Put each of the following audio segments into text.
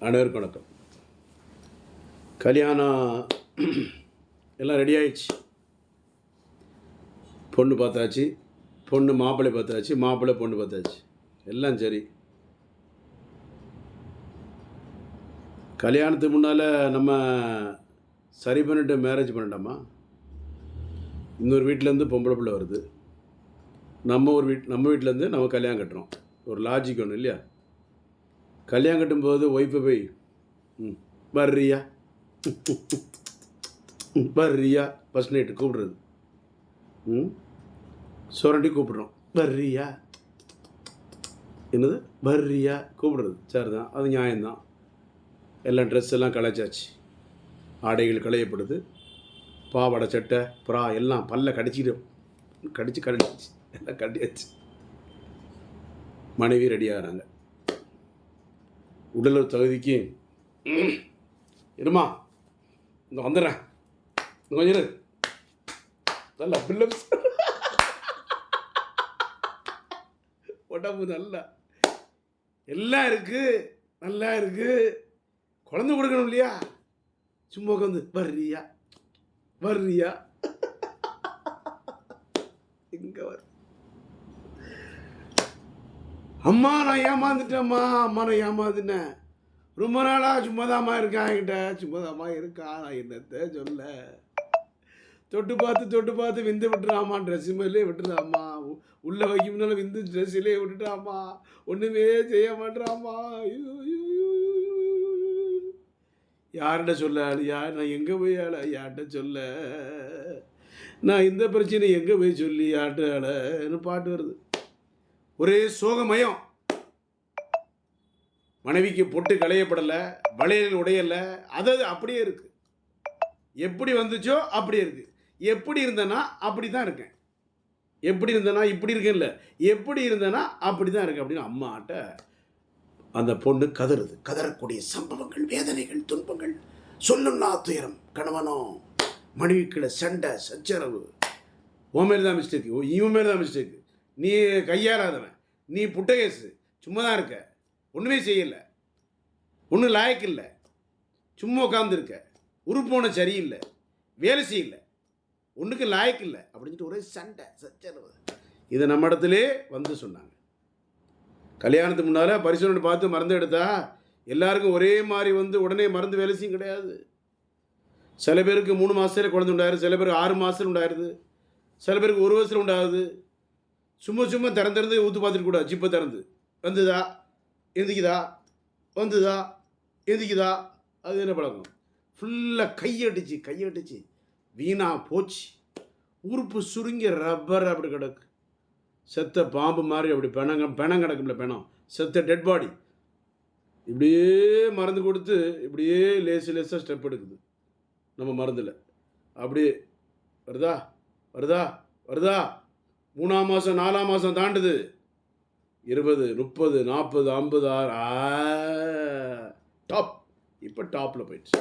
அனைவருக்கும் வணக்கம். கல்யாணம் எல்லாம் ரெடி ஆயிடுச்சு. பொண்ணு பார்த்தாச்சு, பொண்ணு மாப்பிள்ளை பார்த்தாச்சு, மாப்பிள்ளை பொண்ணு பார்த்தாச்சு, எல்லாம் சரி. கல்யாணத்துக்கு முன்னால் நம்ம சரி பண்ணிட்டு மேரேஜ் பண்ணிட்டோமா? இன்னொரு வீட்டிலேருந்து பொம்பளை பிள்ளை வருது, நம்ம வீட்டிலேருந்து நம்ம கல்யாணம் கட்டுறோம். ஒரு லாஜிக் ஒன்று இல்லையா? கல்யாணம் கட்டும்போது ஒய்ஃபை போய் வர்றியா வர்றியா ஃபஸ்ட் நைட்டு கூப்பிடுறது, சுரண்டி கூப்பிடுறோம், வர்றியா என்னது வர்றியா கூப்பிடுறது, சரி தான், அது நியாயம்தான். எல்லாம் ட்ரெஸ் எல்லாம் களைச்சாச்சு, ஆடைகள் களையப்படுது, பாவாடை சட்டை புறா எல்லாம் பல்ல கடிச்சிட்டு கடிச்சு எல்லாம் கட்டியாச்சு. மனைவி ரெடி ஆகிறாங்க. உடல் தகுதிக்கு இருமா, இந்த வந்துடுறேன், கொஞ்சம் நல்லா பில்லப்ஸ் உடம்பு நல்லா எல்லாம் இருக்குது, நல்லா இருக்குது. குழந்தை கொடுக்கணும் இல்லையா? சும்மா உட்காந்து வர்றியா வர்றியா இங்கே வர அம்மா நான் ஏமாந்துட்டேம்மா, அம்மா நான் ஏமாந்துட்டேன், ரொம்ப நாளாக சும்மாதாம்மா இருக்கேன், என்கிட்ட சும்மாதாம்மா இருக்கா, நான் என்னத்தை சொல்ல, தொட்டு பார்த்து விந்து விட்டுறாம்மா, ட்ரெஸ்ஸு மேலே விட்டுறாம்மா, உள்ளே வைக்கும்னால விந்து ட்ரெஸ்ஸிலே விட்டுட்டாம்மா, ஒன்றுமே செய்ய மாட்டேறாம்மா. யார்கிட்ட சொல்ல அழியா, நான் எங்கே போய் ஆள யார்கிட்ட சொல்ல, நான் இந்த பிரச்சனை எங்கே போய் சொல்லி யார்கிட்ட ஆளன்னு பாட்டு வருது. ஒரே சோகமயம். மனைவிக்கு பொட்டு களையப்படலை, வளையல் உடையலை, அது அப்படியே இருக்குது. எப்படி வந்துச்சோ அப்படியே இருக்குது. எப்படி இருந்தேன்னா அப்படி தான் இருக்கேன், எப்படி இருந்தேன்னா இப்படி இருக்கேன் இல்லை, எப்படி இருந்தேன்னா அப்படி தான் இருக்கேன் அப்படின்னு அம்மாட்ட அந்த பொண்ணு கதறக்கூடிய சம்பவங்கள், வேதனைகள், துன்பங்கள், சொல்லுன்னா துயரம். கணவனோ மனைவிக்குள்ள சண்டை சச்சரவு, உன் மேலே தான் மிஸ்டேக்கு, இவன் மேலே தான் மிஸ்டேக்கு, நீ கையாளாதவன், நீ புட்டகேசு, சும்மா தான் இருக்க, ஒன்றுமே செய்யலை, ஒன்றும் லாயக்கு இல்லை, சும்மா உட்காந்துருக்க, உருப்போன சரியில்லை, வேலை செய்யலை, ஒன்றுக்கு லாயக்கு இல்லை அப்படின்ட்டு ஒரே சண்டை சச்சரவு. இதை நம்ம இடத்துலே வந்து சொன்னாங்க. கல்யாணத்துக்கு முன்னால் பரிசோதனை பார்த்து மருந்து எடுத்தா எல்லாருக்கும் ஒரே மாதிரி வந்து உடனே மருந்து வேலை செய்யும் கிடையாது. சில பேருக்கு 3 மாதத்துல குழந்தை உண்டாயிருது, சில பேருக்கு 6 மாதத்தில் உண்டாயிருது, சில பேருக்கு 1 வருஷத்தில் உண்டாகுது. சும்மா திறந்து ஊற்று பார்த்துட்டு கூட ஜிப்பை திறந்து வந்துதா எந்திக்குதா வந்துதா எந்திக்குதா, அது என்ன பழக்கம்? ஃபுல்லாக கையடிச்சு வீணா போச்சு, உறுப்பு சுருங்கி ரப்பர் அப்படி கிடக்கு, செத்த பாம்பு மாதிரி அப்படி பெணம் கிடக்கும்ல, பெணம் செத்த டெட் பாடி. இப்படியே மருந்து கொடுத்து இப்படியே லேசாக ஸ்டெப் எடுக்குது நம்ம மருந்தில். அப்படியே வருதா 3ஆம் மாதம் 4ஆம் மாதம் தாண்டுது, 20, 30, 40, 50, 6 டாப். இப்போ டாப்பில் போயிடுச்சு.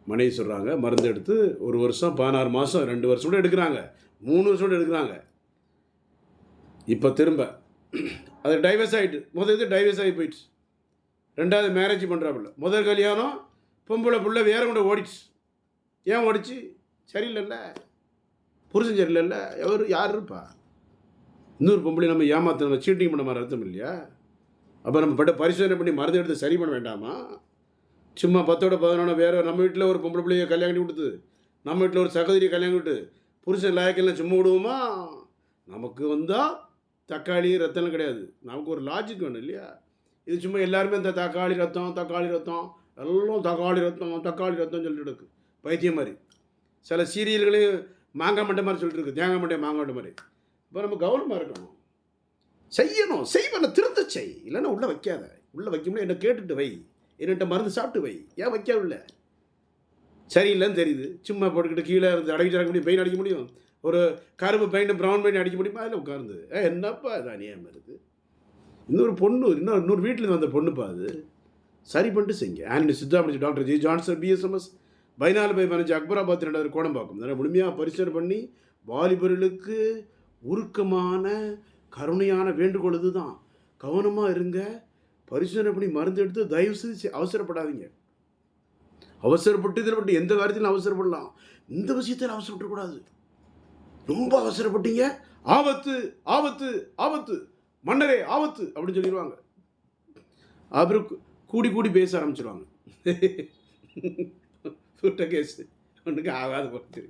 மனைவி சொல்கிறாங்க மருந்து எடுத்து 1 வருஷம் 16 மாதம் 2 வருஷம் கூட எடுக்கிறாங்க, 3 வருஷம் கூட எடுக்கிறாங்க. இப்போ திரும்ப அது டைவர்ஸ் ஆகிட்டு, இது டைவர்ஸ் ஆகி போயிடுச்சு. 2வது மேரேஜ் பண்ணுறாப்புல, முதல் கல்யாணம் பொம்பளை பிள்ளை வேற கொண்டு ஓடிச்சு. ஏன் ஓடிச்சு? சரியில்லைல்ல, புருஷன் சரியில்லைல்ல, யார் இருப்பா? இன்னொரு பொம்பளை நம்ம ஏமாத்த, நம்ம சீட்டிங் பண்ண மாதிரி அர்த்தம் இல்லையா? அப்போ நம்ம பரிசோதனை பண்ணி மருந்து எடுத்து சரி பண்ண வேண்டாமா? சும்மா 10ஓட 11 வேறு நம்ம வீட்டில் ஒரு பொம்பளை பிள்ளையை கல்யாணம் பண்ணி கொடுத்து, நம்ம வீட்டில் ஒரு சகோதரியை கல்யாணம் விட்டு புருஷன் லாயக்கெல்லாம் சும்மா விடுவோமா? நமக்கு வந்தால் தக்காளி ரத்தம்லாம் கிடையாது, நமக்கு ஒரு லாஜிக் வேணும் இல்லையா? இது சும்மா எல்லாருமே இந்த தக்காளி ரத்தம் எல்லாம் தக்காளி ரத்தம் சொல்லிட்டு இருக்கு, பைத்தியம் மாதிரி. சில சீரியல்களையும் மாங்காய் மண்டை மாதிரி சொல்லிட்டு இருக்கு, தேங்காய் மண்டை மாங்காய் மண்டை மாதிரி. இப்போ நம்ம கவனமாக இருக்கணும், செய்வேன் திருத்த செய், இல்லைன்னா உள்ளே வைக்காத. உள்ளே வைக்கும்போது என்னை கேட்டுட்டு வை, என்னட்ட மருந்து சாப்பிட்டு வை, ஏன் வைக்கவில்லை? சரியில்லைன்னு தெரியுது, சும்மா போட்டுக்கிட்டு கீழே இருந்து அடிக்க முடியும், பெயின் அடிக்க முடியும், ஒரு கருப்பு பெயிண்ட் ப்ரௌன் பெயிண்ட் அடிக்க முடியுமா? அதில் உட்கார்ந்து என்னப்பா இது அநியாயமாக இருக்குது. இன்னொரு பொண்ணு இன்னொரு வீட்டில் வந்த பொண்ணுப்பா, அது சரி பண்ணிட்டு செய்யுங்க. ஆன்டி சித்தாபடி doctor G Johnson BSMS 14/15 Akbarabad 2 Kodambakkam. அதனால் முழுமையாக பரிசோதனை பண்ணி வாலிபர்களுக்கு உருக்கமான கருணையான வேண்டுகோள் இதுதான். கவனமாக இருங்க, பரிசோதனை பண்ணி மருந்து எடுத்து தயவு செய்து அவசரப்படாதீங்க. அவசரப்பட்டு இதில் பட்டு எந்த காரியத்திலும் அவசரப்படலாம், இந்த விஷயத்தில் அவசரப்படக்கூடாது. ரொம்ப அவசரப்பட்டீங்க, ஆபத்து ஆபத்து ஆபத்து, மன்னரே ஆபத்து அப்படின்னு சொல்லிடுவாங்க. அப்புறம் கூடி கூடி பேச ஆரம்பிச்சிடுவாங்க. சுட்ட கேஸ் ஒன்றுக்கு ஆகாது பார்த்து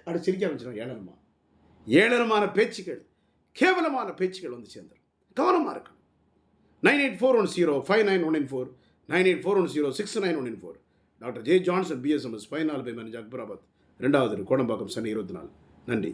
அப்படி சிரிக்க ஆரம்பிச்சிடும். ஏளனமான பேச்சுக்கள், கேவலமான பேச்சுக்கள் வந்து சேர்ந்துடும். கவனமாக இருக்கணும். 9841059194, 9841069194. Doctor J Johnson, BSMS, 14 by மேனேஜ், அக்பராபாத், 2வது கோடம்பாக்கம், சென்னை 24. நன்றி.